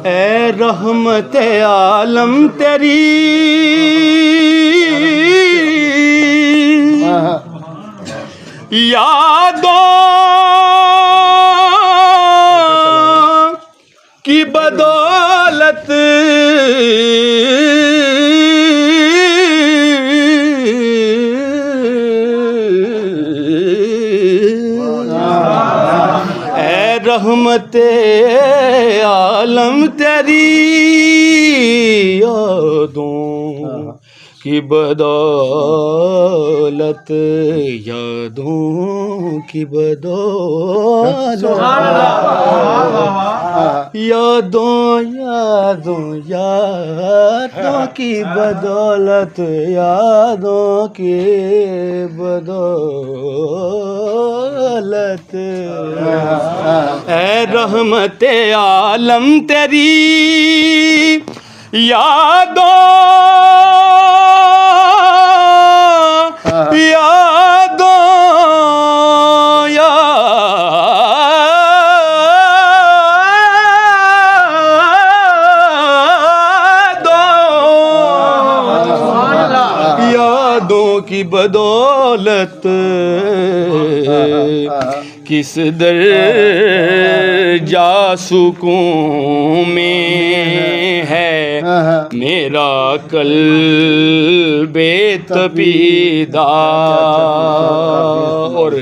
اے رحمت عالم تیری یادوں کی بدولت اے رحمت عالم تیری یادوں کی بدولت یادوں کی بدولت یادوں کی بدولت یادوں کی بدولت اے رحمت عالم تیری یادوں یادوں کی بدولت کس در جا سکون میں ہے میرا قلب تپیدہ اور